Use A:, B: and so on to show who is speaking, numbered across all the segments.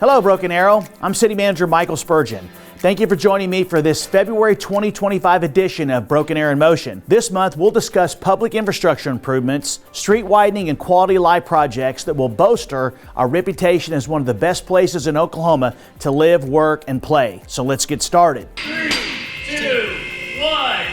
A: Hello, Broken Arrow. I'm City Manager Michael Spurgeon. Thank you for joining me for this February 2025 edition of Broken Arrow in Motion. This month, we'll discuss public infrastructure improvements, street widening, and quality of life projects that will bolster our reputation as one of the best places in Oklahoma to live, work, and play. So let's get started.
B: 3, 2, 1.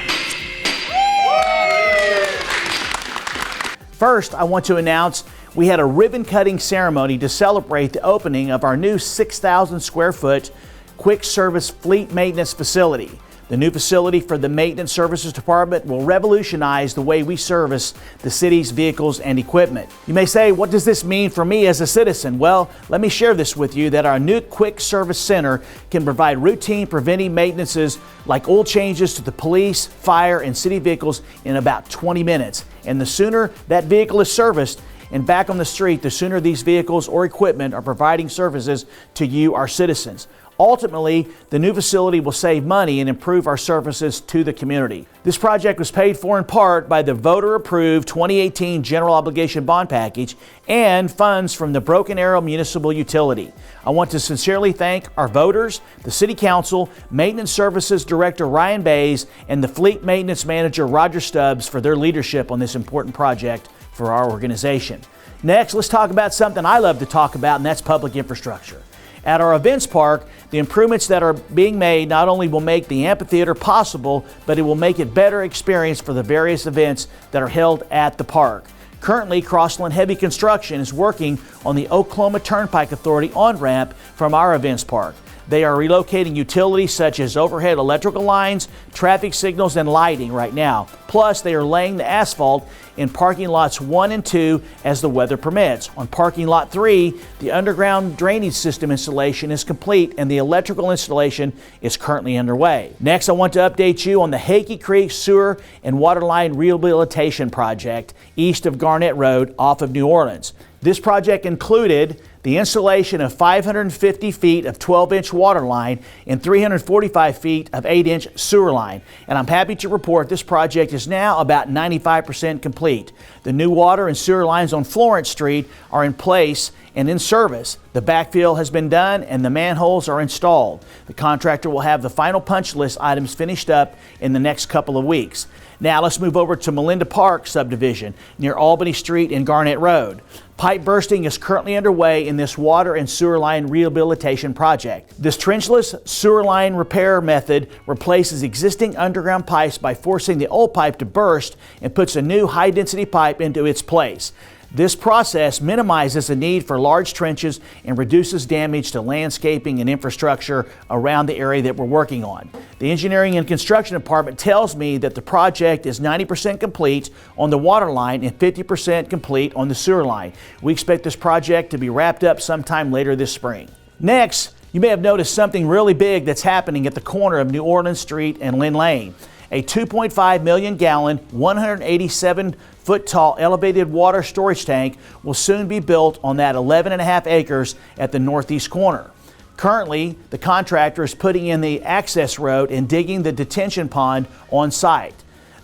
A: First, I want to announce we had a ribbon-cutting ceremony to celebrate the opening of our new 6,000 square foot quick service fleet maintenance facility. The new facility for the Maintenance Services Department will revolutionize the way we service the city's vehicles and equipment. You may say, what does this mean for me as a citizen? Well, let me share this with you that our new Quick Service Center can provide routine preventive maintenances like oil changes to the police, fire, and city vehicles in about 20 minutes. And the sooner that vehicle is serviced and back on the street, the sooner these vehicles or equipment are providing services to you, our citizens. Ultimately, the new facility will save money and improve our services to the community. This project was paid for in part by the voter-approved 2018 General Obligation Bond Package and funds from the Broken Arrow Municipal Utility. I want to sincerely thank our voters, the City Council, Maintenance Services Director Ryan Bays, and the Fleet Maintenance Manager Roger Stubbs for their leadership on this important project for our organization. Next, let's talk about something I love to talk about, and that's public infrastructure. At our events park, the improvements that are being made not only will make the amphitheater possible, but it will make it a better experience for the various events that are held at the park. Currently, Crossland Heavy Construction is working on the Oklahoma Turnpike Authority on-ramp from our events park. They are relocating utilities such as overhead electrical lines, traffic signals, and lighting right now. Plus, they are laying the asphalt in parking lots 1 and 2 as the weather permits. On parking lot 3, the underground drainage system installation is complete and the electrical installation is currently underway. Next, I want to update you on the Hakey Creek Sewer and Water Line Rehabilitation Project east of Garnett Road off of New Orleans. This project included the installation of 550 feet of 12-inch water line and 345 feet of 8-inch sewer line. And I'm happy to report this project is now about 95% complete. The new water and sewer lines on Florence Street are in place and in service. The backfill has been done and the manholes are installed. The contractor will have the final punch list items finished up in the next couple of weeks. Now let's move over to Melinda Park subdivision near Albany Street and Garnett Road. Pipe bursting is currently underway in this water and sewer line rehabilitation project. This trenchless sewer line repair method replaces existing underground pipes by forcing the old pipe to burst and puts a new high-density pipe into its place. This process minimizes the need for large trenches and reduces damage to landscaping and infrastructure around the area that we're working on. The engineering and construction department tells me that the project is 90% complete on the water line and 50% complete on the sewer line. We expect this project to be wrapped up sometime later this spring. Next, you may have noticed something really big that's happening at the corner of New Orleans Street and Lynn Lane. A 2.5 million gallon, 187-foot tall elevated water storage tank will soon be built on that 11.5 acres at the northeast corner. Currently, the contractor is putting in the access road and digging the detention pond on site.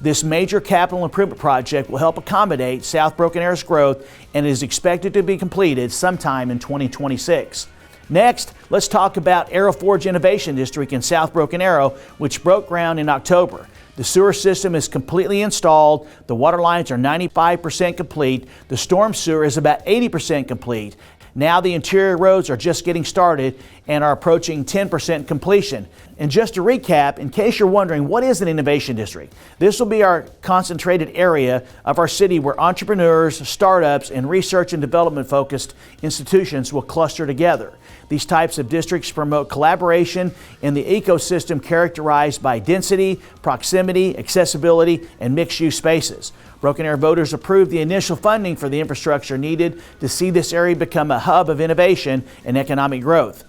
A: This major capital improvement project will help accommodate South Broken Arrow's growth and is expected to be completed sometime in 2026. Next, let's talk about Arrow Forge Innovation District in South Broken Arrow, which broke ground in October. The sewer system is completely installed, the water lines are 95% complete, the storm sewer is about 80% complete. Now the interior roads are just getting started and are approaching 10% completion. And just to recap, in case you're wondering, what is an innovation district? This will be our concentrated area of our city where entrepreneurs, startups, and research and development focused institutions will cluster together. These types of districts promote collaboration in the ecosystem characterized by density, proximity, accessibility, and mixed-use spaces. Broken Arrow voters approved the initial funding for the infrastructure needed to see this area become a hub of innovation and economic growth.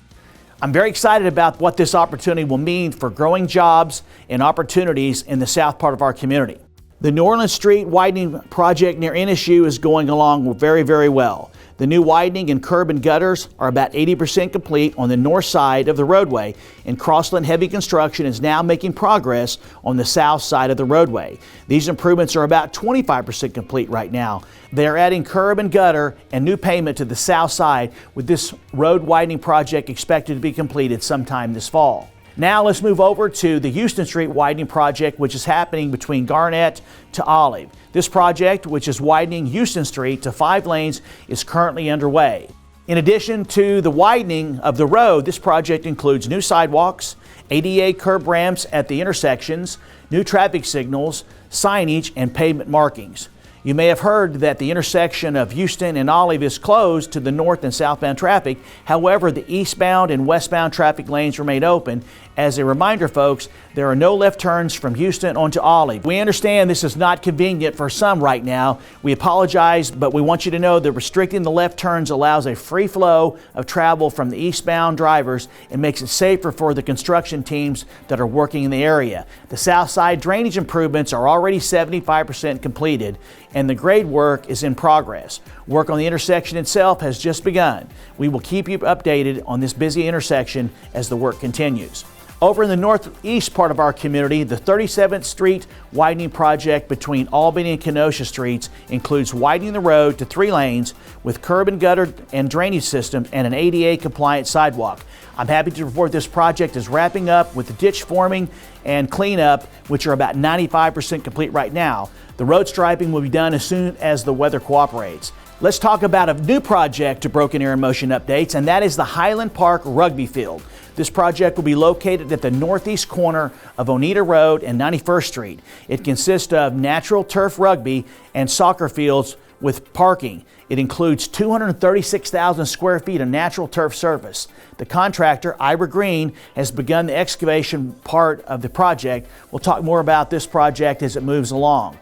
A: I'm very excited about what this opportunity will mean for growing jobs and opportunities in the south part of our community. The New Orleans Street widening project near NSU is going along very, very well. The new widening and curb and gutters are about 80% complete on the north side of the roadway, and Crossland Heavy Construction is now making progress on the south side of the roadway. These improvements are about 25% complete right now. They are adding curb and gutter and new pavement to the south side, with this road widening project expected to be completed sometime this fall. Now let's move over to the Houston Street widening project, which is happening between Garnett to Olive. This project, which is widening Houston Street to 5 lanes, is currently underway. In addition to the widening of the road, this project includes new sidewalks, ADA curb ramps at the intersections, new traffic signals, signage, and pavement markings. You may have heard that the intersection of Houston and Olive is closed to the north and southbound traffic. However, the eastbound and westbound traffic lanes remain open. As a reminder, folks, there are no left turns from Houston onto Olive. We understand this is not convenient for some right now. We apologize, but we want you to know that restricting the left turns allows a free flow of travel from the eastbound drivers and makes it safer for the construction teams that are working in the area. The south side drainage improvements are already 75% completed, and the grade work is in progress. Work on the intersection itself has just begun. We will keep you updated on this busy intersection as the work continues. Over in the northeast part of our community, the 37th Street widening project between Albany and Kenosha Streets includes widening the road to 3 lanes with curb and gutter and drainage systems and an ADA compliant sidewalk. I'm happy to report this project is wrapping up with the ditch forming and cleanup, which are about 95% complete right now. The road striping will be done as soon as the weather cooperates. Let's talk about a new project to Broken Arrow in Motion updates, and that is the Highland Park Rugby Field. This project will be located at the northeast corner of Oneida Road and 91st Street. It consists of natural turf rugby and soccer fields with parking. It includes 236,000 square feet of natural turf surface. The contractor, Ira Green, has begun the excavation part of the project. We'll talk more about this project as it moves along.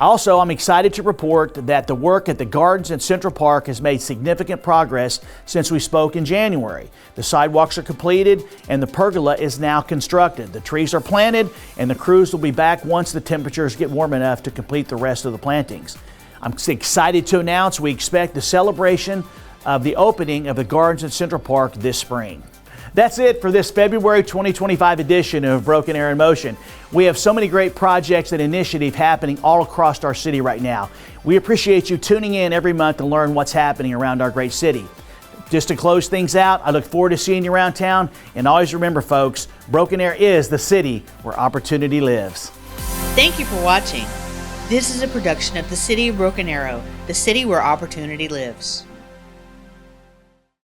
A: Also, I'm excited to report that the work at the Gardens at Central Park has made significant progress since we spoke in January. The sidewalks are completed and the pergola is now constructed. The trees are planted and the crews will be back once the temperatures get warm enough to complete the rest of the plantings. I'm excited to announce we expect the celebration of the opening of the Gardens at Central Park this spring. That's it for this February 2025 edition of Broken Arrow in Motion. We have so many great projects and initiatives happening all across our city right now. We appreciate you tuning in every month to learn what's happening around our great city. Just to close things out, I look forward to seeing you around town. And always remember, folks, Broken Arrow is the city where opportunity lives.
C: Thank you for watching. This is a production of the City of Broken Arrow, the city where opportunity lives.